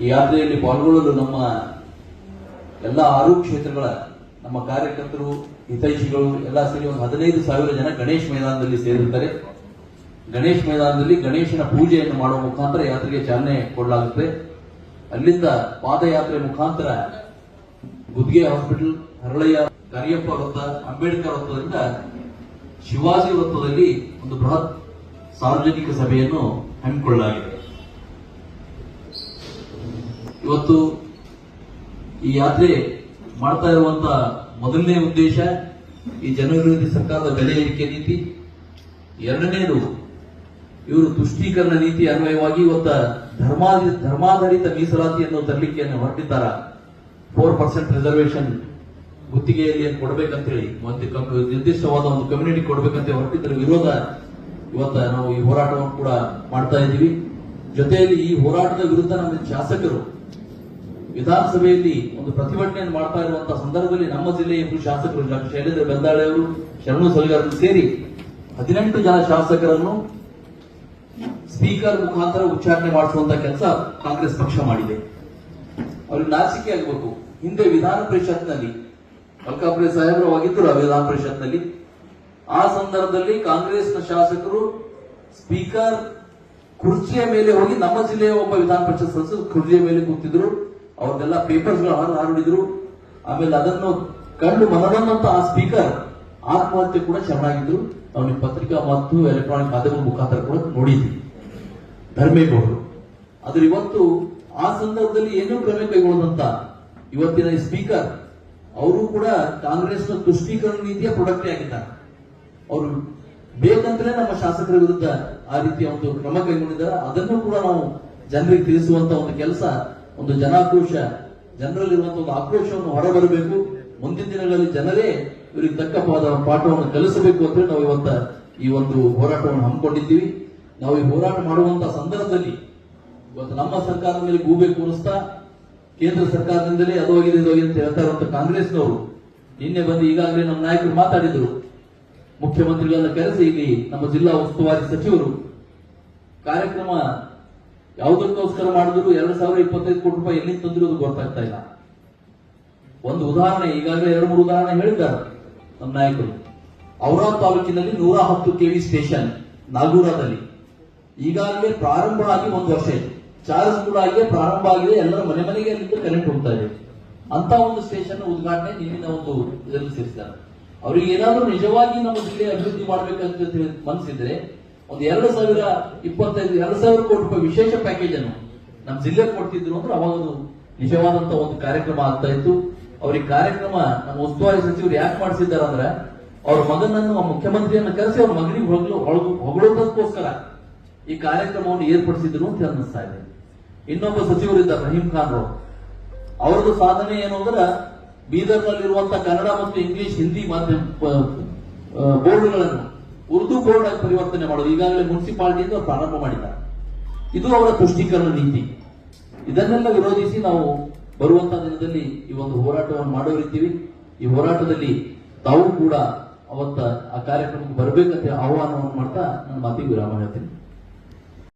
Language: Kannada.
ಈ ಯಾತ್ರೆಯಲ್ಲಿ ಪಾಲ್ಗೊಳ್ಳಲು ನಮ್ಮ ಎಲ್ಲ 6 ಕ್ಷೇತ್ರಗಳ ನಮ್ಮ ಕಾರ್ಯಕರ್ತರು ಹಿತೈಷಿಗಳು ಎಲ್ಲ ಸೇರಿ ಒಂದು 15,000 ಜನ ಗಣೇಶ್ ಮೈದಾನದಲ್ಲಿ ಸೇರಿರುತ್ತಾರೆ. ಗಣೇಶ್ ಮೈದಾನದಲ್ಲಿ ಗಣೇಶನ ಪೂಜೆಯನ್ನು ಮಾಡುವ ಮುಖಾಂತರ ಯಾತ್ರೆಗೆ ಚಾಲನೆ ಕೊಡಲಾಗುತ್ತೆ. ಅಲ್ಲಿಂದ ಪಾದಯಾತ್ರೆ ಮುಖಾಂತರ ಗುದ್ಗೆ ಹಾಸ್ಪಿಟಲ್, ಹರಳಯ್ಯ, ಕರಿಯಪ್ಪ ವೃತ್ತ, ಅಂಬೇಡ್ಕರ್ ವೃತ್ತದಿಂದ ಶಿವಾಜಿ ವೃತ್ತದಲ್ಲಿ ಒಂದು ಬೃಹತ್ ಸಾರ್ವಜನಿಕ ಸಭೆಯನ್ನು ಹಮ್ಮಿಕೊಳ್ಳಲಾಗಿದೆ. ಇವತ್ತು ಈ ಯಾತ್ರೆ ಮಾಡ್ತಾ ಇರುವಂತಹ ಮೊದಲನೇ ಉದ್ದೇಶ ಈ ಜನವಿರೋಧಿ ಸರ್ಕಾರದ ಬೆಲೆ ಏರಿಕೆ ನೀತಿ. ಎರಡನೇದು ಇವರು ತುಷ್ಟೀಕರಣ ನೀತಿ ಅನ್ವಯವಾಗಿ ಇವತ್ತ ಧರ್ಮಾಧಾರಿತ ಮೀಸಲಾತಿಯನ್ನು ತರಲಿಕ್ಕೆ ಹೊರಟಿದ್ದಾರ. 4% ರಿಸರ್ವೇಶನ್ ಗುತ್ತಿಗೆಯಲ್ಲಿ ಕೊಡಬೇಕಂತೇಳಿ ನಿರ್ದಿಷ್ಟವಾದ ಒಂದು ಕಮ್ಯುನಿಟಿ ಕೊಡಬೇಕಂತ ಹೊರಟಿದ್ದರ ವಿರೋಧ ಇವತ್ತ ನಾವು ಈ ಹೋರಾಟವನ್ನು ಕೂಡ ಮಾಡ್ತಾ ಇದ್ದೀವಿ. ಜೊತೆಯಲ್ಲಿ ಈ ಹೋರಾಟದ ವಿರುದ್ಧ ನಮ್ಮ ಶಾಸಕರು ವಿಧಾನಸಭೆಯಲ್ಲಿ ಒಂದು ಪ್ರತಿಭಟನೆಯನ್ನು ಮಾಡ್ತಾ ಇರುವಂತಹ ಸಂದರ್ಭದಲ್ಲಿ ನಮ್ಮ ಜಿಲ್ಲೆಯ ಶಾಸಕರು ಡಾಕ್ಟರ್ ಶೈಲೇಂದ್ರ ಬೆಂದಾಳೆ ಅವರು, ಶರಣು ಸಲಗಾರ್ ಸೇರಿ 18 ಜನ ಶಾಸಕರನ್ನು ಸ್ಪೀಕರ್ ಮುಖಾಂತರ ಉಚ್ಚಾರಣೆ ಮಾಡಿಸುವಂತ ಕೆಲಸ ಕಾಂಗ್ರೆಸ್ ಪಕ್ಷ ಮಾಡಿದೆ. ಅವ್ರಿಗೆ ನಾಚಿಕೆ ಆಗಬೇಕು. ಹಿಂದೆ ವಿಧಾನ ಪರಿಷತ್ನಲ್ಲಿ ಮಲ್ಕಾಪುರಿ ಸಾಹೇಬರು ಆಗಿದ್ದರು ವಿಧಾನ ಪರಿಷತ್ನಲ್ಲಿ. ಆ ಸಂದರ್ಭದಲ್ಲಿ ಕಾಂಗ್ರೆಸ್ನ ಶಾಸಕರು ಸ್ಪೀಕರ್ ಕುರ್ಚಿಯ ಮೇಲೆ ಹೋಗಿ ನಮ್ಮ ಜಿಲ್ಲೆಯ ಒಬ್ಬ ವಿಧಾನ ಪರಿಷತ್ ಸದಸ್ಯರು ಕುರ್ಚಿಯ ಮೇಲೆ ಕೂತಿದ್ರು. ಅವ್ರನ್ನೆಲ್ಲ ಪೇಪರ್ಸ್ಗಳು ಹರಡಿದ್ರು. ಆಮೇಲೆ ಅದನ್ನು ಕಂಡು ಮನದಂತ ಆ ಸ್ಪೀಕರ್ ಆತ್ಮಹತ್ಯೆ ಕೂಡ ಶರಣಾಗಿದ್ರು. ನಾವು ಪತ್ರಿಕಾ ಮತ್ತು ಎಲೆಕ್ಟ್ರಾನಿಕ್ ಮಾಧ್ಯಮದ ಮುಖಾಂತರ ಕೂಡ ನೋಡಿದ್ವಿ. ಧರ್ಮೇಗೌಡರು ಆದ್ರೆ ಇವತ್ತು ಆ ಸಂದರ್ಭದಲ್ಲಿ ಏನೂ ಕ್ರಮ ಕೈಗೊಳ್ಳದಂತ ಇವತ್ತಿನ ಈ ಸ್ಪೀಕರ್ ಅವರು ಕೂಡ ಕಾಂಗ್ರೆಸ್ನ ತುಷ್ಟೀಕರಣ ನೀತಿಯ ಪ್ರೊಡಕ್ಟೇ ಆಗಿದ್ದಾರೆ. ಅವರು ಬೇಕಂತಲೇ ನಮ್ಮ ಶಾಸಕರ ವಿರುದ್ಧ ಆ ರೀತಿಯ ಒಂದು ಕ್ರಮ ಕೈಗೊಂಡಿದ್ದಾರೆ. ಅದನ್ನು ಕೂಡ ನಾವು ಜನರಿಗೆ ತಿಳಿಸುವಂತ ಒಂದು ಕೆಲಸ, ಒಂದು ಜನಾಕ್ರೋಶ, ಜನರಲ್ಲಿರುವಂತಹ ಒಂದು ಆಕ್ರೋಶವನ್ನು ಹೊರಬರಬೇಕು. ಮುಂದಿನ ದಿನಗಳಲ್ಲಿ ಜನರೇ ಇವರಿಗೆ ತಕ್ಕ ಪಾಠವನ್ನು ಕಲಿಸಬೇಕು ಅಂತ ಹೇಳಿ ನಾವು ಇವತ್ತ ಈ ಒಂದು ಹೋರಾಟವನ್ನು ಹಮ್ಮಿಕೊಂಡಿದ್ದೀವಿ. ನಾವು ಈ ಹೋರಾಟ ಮಾಡುವಂತಹ ಸಂದರ್ಭದಲ್ಲಿ ಇವತ್ತು ನಮ್ಮ ಸರ್ಕಾರದ ಮೇಲೆ ಗೂಬೆ ಕೂರಿಸ್ತಾ ಕೇಂದ್ರ ಸರ್ಕಾರದಿಂದಲೇ ಅದು ಹೋಗಿದೆ ಅಂತ ಹೇಳ್ತಾ ಇರುವಂತ ಕಾಂಗ್ರೆಸ್ನವರು ನಿನ್ನೆ ಬಂದು ಈಗಾಗಲೇ ನಮ್ಮ ನಾಯಕರು ಮಾತಾಡಿದ್ರು. ಮುಖ್ಯಮಂತ್ರಿಗಳನ್ನ ಕರೆಸಿ ಇಲ್ಲಿ ನಮ್ಮ ಜಿಲ್ಲಾ ಉಸ್ತುವಾರಿ ಸಚಿವರು ಕಾರ್ಯಕ್ರಮ ಯಾವುದಕ್ಕೋಸ್ಕರ ಮಾಡಿದ್ರು 2,025 ಕೋಟಿ ರೂಪಾಯಿ ಎಲ್ಲಿ ತಂದಿರೋದು ಗೊತ್ತಾಗ್ತಾ ಇಲ್ಲ. ಒಂದು ಉದಾಹರಣೆ ಈಗಾಗಲೇ 2-3 ಉದಾಹರಣೆ ಹೇಳಿದ್ದಾರೆ ನಮ್ಮ ನಾಯಕರು. ಔರಾದ್ ತಾಲೂಕಿನಲ್ಲಿ 110 ಕೆವಿ ಸ್ಟೇಷನ್ ನಾಗೂರದಲ್ಲಿ ಈಗಾಗಲೇ ಪ್ರಾರಂಭ ಆಗಿ 1 ವರ್ಷ ಇದೆ. ಚಾರ್ಜ್ ಕೂಡ ಆಗಿ ಪ್ರಾರಂಭ ಆಗಿದೆ. ಎಲ್ಲರ ಮನೆಗೆ ಅಲ್ಲಿಂದ ಕರೆಂಟ್ ಹೋಗ್ತಾ ಇದೆ. ಅಂತ ಒಂದು ಸ್ಟೇಷನ್ ಉದ್ಘಾಟನೆ ನಿನ್ನಿನ ಒಂದು ಇದರಲ್ಲಿ ಸೇರಿಸಿದ್ದಾರೆ. ಅವರಿಗೆ ಏನಾದ್ರೂ ನಿಜವಾಗಿ ನಮ್ಮ ಜಿಲ್ಲೆ ಅಭಿವೃದ್ಧಿ ಮಾಡಬೇಕಂತ ಮನಸ್ಸಿದ್ರೆ ಒಂದು 2,000 ಕೋಟಿ ರೂಪಾಯಿ ವಿಶೇಷ ಪ್ಯಾಕೇಜ್ ಅನ್ನು ನಮ್ಮ ಜಿಲ್ಲೆ ಕೊಡ್ತಿದ್ರು ಅಂದ್ರೆ ಅವಾಗ ನಿಜವಾದಂತ ಒಂದು ಕಾರ್ಯಕ್ರಮ ಆಗ್ತಾ ಇತ್ತು. ಅವ್ರಿಗೆ ಕಾರ್ಯಕ್ರಮ ನಮ್ಮ ಉಸ್ತುವಾರಿ ಸಚಿವರು ಯಾಕೆ ಮಾಡಿಸಿದ್ದಾರೆ ಅಂದ್ರೆ ಅವ್ರ ಮಗನನ್ನು ಮುಖ್ಯಮಂತ್ರಿಯನ್ನು ಕರೆಸಿ ಅವ್ರ ಮಗನಿಗೆ ಹೊಗಳೋದಕ್ಕೋಸ್ಕರ ಈ ಕಾರ್ಯಕ್ರಮವನ್ನು ಏರ್ಪಡಿಸಿದ್ರು ಅಂತ ಅನ್ನಿಸ್ತಾ ಇದೆ. ಇನ್ನೊಬ್ಬ ಸಚಿವರು ಇದ್ದಾರೆ ರಹೀಂ ಖಾನ್ ಅವರು. ಅವರದ್ದು ಸಾಧನೆ ಏನು ಅಂದ್ರೆ ಬೀದರ್ನಲ್ಲಿರುವಂತಹ ಕನ್ನಡ ಮತ್ತು ಇಂಗ್ಲಿಷ್, ಹಿಂದಿ ಮಾಧ್ಯಮ ಬೋರ್ಡ್ಗಳನ್ನು ಉರ್ದು ಬೋರ್ಡ್ ಆಗಿ ಪರಿವರ್ತನೆ ಮಾಡೋದು ಈಗಾಗಲೇ ಮುನ್ಸಿಪಾಲಿಟಿಯಿಂದ ಪ್ರಾರಂಭ ಮಾಡಿದ್ದಾರೆ. ಇದು ಅವರ ತುಷ್ಟೀಕರಣ ನೀತಿ. ಇದನ್ನೆಲ್ಲ ವಿರೋಧಿಸಿ ನಾವು ಬರುವಂತಹ ದಿನದಲ್ಲಿ ಈ ಒಂದು ಹೋರಾಟವನ್ನು ಮಾಡೋರಿದ್ದೀವಿ. ಈ ಹೋರಾಟದಲ್ಲಿ ತಾವು ಕೂಡ ಅವತ್ತ ಆ ಕಾರ್ಯಕ್ರಮಕ್ಕೆ ಬರಬೇಕಂತ ಆಹ್ವಾನವನ್ನು ಮಾಡ್ತಾ ನನ್ನ ಮಾತಿಗೆ ವಿರಾಮ ಹೇಳ್ತೀನಿ.